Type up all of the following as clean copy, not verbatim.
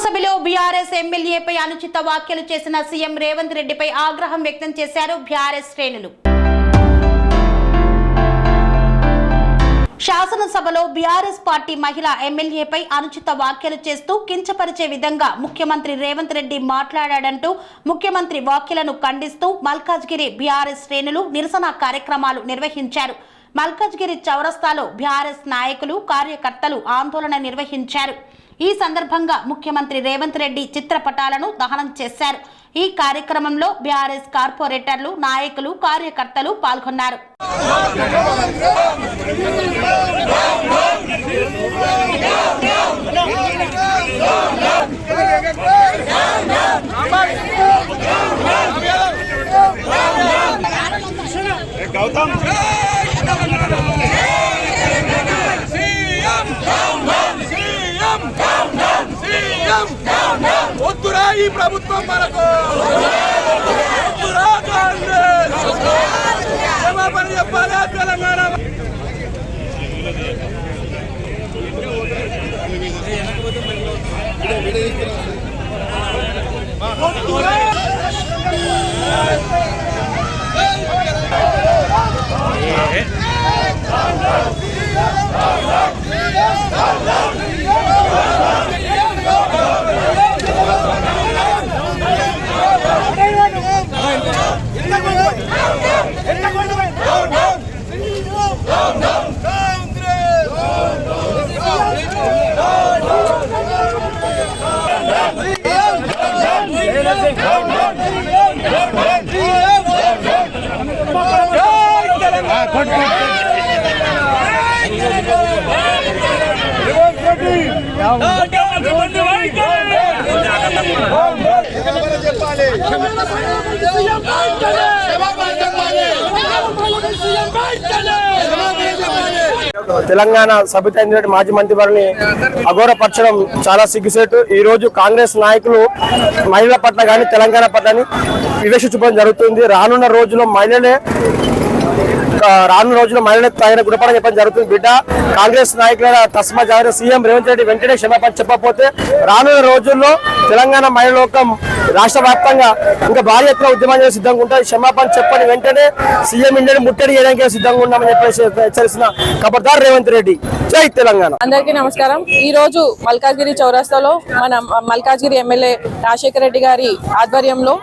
శాసనసభలో బీఆర్ఎస్ ఎమ్మెల్యేపై అనుచిత వ్యాఖ్యలు చేసిన సీఎం రేవంత్ రెడ్డిపై ఆగ్రహం వ్యక్తం చేశారు బీఆర్ఎస్ శ్రేణులు. శాసనసభలో బీఆర్ఎస్ పార్టీ మహిళా ఎమ్మెల్యేపై అనుచిత వ్యాఖ్యలు చేస్తూ కించపరిచే విధంగా ముఖ్యమంత్రి రేవంత్ రెడ్డి మాట్లాడాడంటూ ముఖ్యమంత్రి వ్యాఖ్యలను ఖండిస్తూ మల్కాజ్గిరి బీఆర్ఎస్ శ్రేణులు నిరసన కార్యక్రమాలు నిర్వహించారు. మల్కాజ్గిరి చౌరస్తాలో బీఆర్ఎస్ నాయకులు కార్యకర్తలు ఆందోళన నిర్వహించారు. ఈ సందర్భంగా ముఖ్యమంత్రి రేవంత్ రెడ్డి చిత్రపటాలను దహనం చేశారు. ఈ కార్యక్రమంలో బీఆర్ఎస్ కార్పొరేటర్లు, నాయకులు, కార్యకర్తలు పాల్గొన్నారు. ఈ ప్రభుత్వం మనకు క్షమాపణ చెప్పాలి. తెలంగాణ తెలంగాణ సబితా ఇంద్రారెడ్డి మాజీ మంత్రివర్ని అఘోరపరచడం చాలా సిగ్గుసేటు. ఈ రోజు కాంగ్రెస్ నాయకులు మహిళల పట్ల కానీ తెలంగాణ పట్ల వివక్ష చూపడం జరుగుతుంది. రానున్న రోజుల్లో మహిళలే తగిన గుణపాఠం చెప్పడం జరుగుతుంది. బిడ్డ కాంగ్రెస్ నాయకుల తస్మా జాగ్రత్త. సీఎం రేవంత్ రెడ్డి వెంటనే క్షమాపణ చెప్పకపోతే రానున్న రోజుల్లో తెలంగాణ మహిళా లోకం రాష్ట్ర వ్యాప్తంగా ఇంకా భారీ ఎత్తున ఉద్యమం చేసి సిద్ధంగా ఉంటుంది. క్షమాపణ చెప్పని వెంటనే సీఎం ఇండియాని ముట్టడి చేయడానికి సిద్ధంగా ఉన్నామని చెప్పేసి హెచ్చరిస్తున్న ఖబర్దార్ రేవంత్ రెడ్డి. జై తెలంగాణ. అందరికీ నమస్కారం. ఈ రోజు మల్కాజ్గిరి చౌరస్తాలో మన మల్కాజ్గిరి ఎమ్మెల్యే రాజశేఖర రెడ్డి గారి ఆధ్వర్యంలో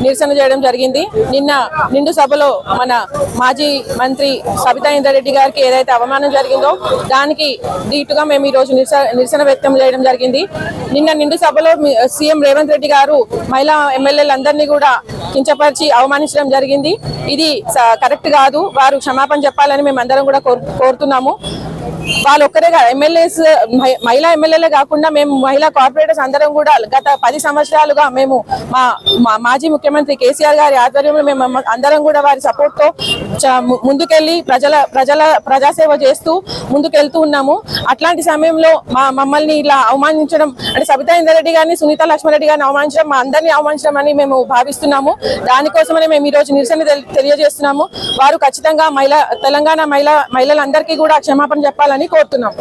నిరసన చేయడం జరిగింది. నిన్న నిండు సభలో మన మాజీ మంత్రి సబితా ఇంద్రారెడ్డి గారికి ఏదైతే అవమానం జరిగిందో దానికి దీటుగా మేము ఈ రోజు నిరసన వ్యక్తం చేయడం జరిగింది. నిన్న నిండు సభలో సీఎం రేవంత్ రెడ్డి గారు మహిళా ఎమ్మెల్యేలందరినీ కూడా కించపరిచి అవమానించడం జరిగింది. ఇది కరెక్ట్ కాదు. వారు క్షమాపణ చెప్పాలని మేము అందరం కూడా కోరుతున్నాము. వాళ్ళు ఒక్కరే ఎమ్మెల్యేస్, మహిళా ఎమ్మెల్యేలే కాకుండా మేము మహిళా కార్పొరేటర్స్ అందరం కూడా గత 10 సంవత్సరాలుగా మేము మా మాజీ ముఖ్యమంత్రి కేసీఆర్ గారి ఆధ్వర్యంలో మేము అందరం కూడా వారి సపోర్ట్ తో ముందుకెళ్లి ప్రజాసేవ చేస్తూ ముందుకెళ్తూ ఉన్నాము. అట్లాంటి సమయంలో మమ్మల్ని ఇలా అవమానించడం అంటే సబితా ఇంద్రారెడ్డి గారిని, సునీత లక్ష్మారెడ్డి గారిని అవమానించడం మా అందరినీ అవమానించడం అని మేము భావిస్తున్నాము. దానికోసమనే మేము ఈ రోజు నిరసన తెలియజేస్తున్నాము. వారు ఖచ్చితంగా తెలంగాణ మహిళలందరికీ కూడా క్షమాపణ చెప్పాలని కోరుతున్నాం.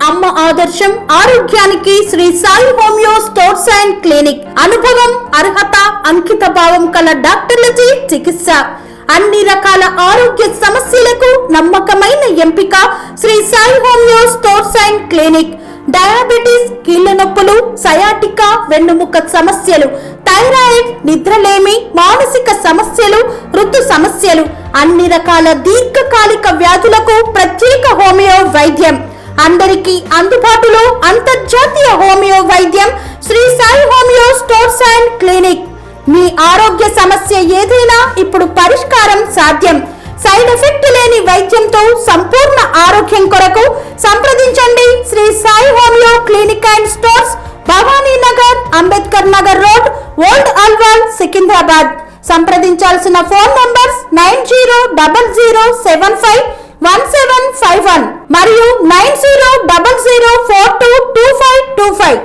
అమ్మ ఆదర్శం, ఆరోగ్యానికి Shri Sai homeo stores and clinic. అనుభవం, అర్హత, అంకిత భావం కల డాక్టర్లచే చికిత్స. అన్ని రకాల ఆరోగ్య సమస్యలకు నమ్మకమైన ఎంపిక Shri Sai homeo stores and clinic. Diabetes, కీళ్ల నొప్పులు, సయాటికా, వెన్నుముక సమస్యలు, థైరాయిడ్, నిద్రలేమి, మానసిక సమస్యలు, ఋతు సమస్యలు, అన్ని రకాల దీర్ఘకాలిక వ్యాధులకు ప్రత్యేక హోమియో వైద్యం. అందరికీ అందుబాటులో అంతర్జాతీయ హోమియో వైద్యం Shri Sai homeo stores and clinic. మీ ఆరోగ్య సమస్య ఏదైనా ఇప్పుడు పరిష్కారం సాధ్యం. సైడ్ ఎఫెక్ట్ లేని వైద్యంతో సంపూర్ణ ఆరోగ్యం కొరకు సంప్రదించండి సికింద్రాబాద్. సంప్రదించాల్సిన ఫోన్ నంబర్స్ 9000751751 మరియు 9000422525.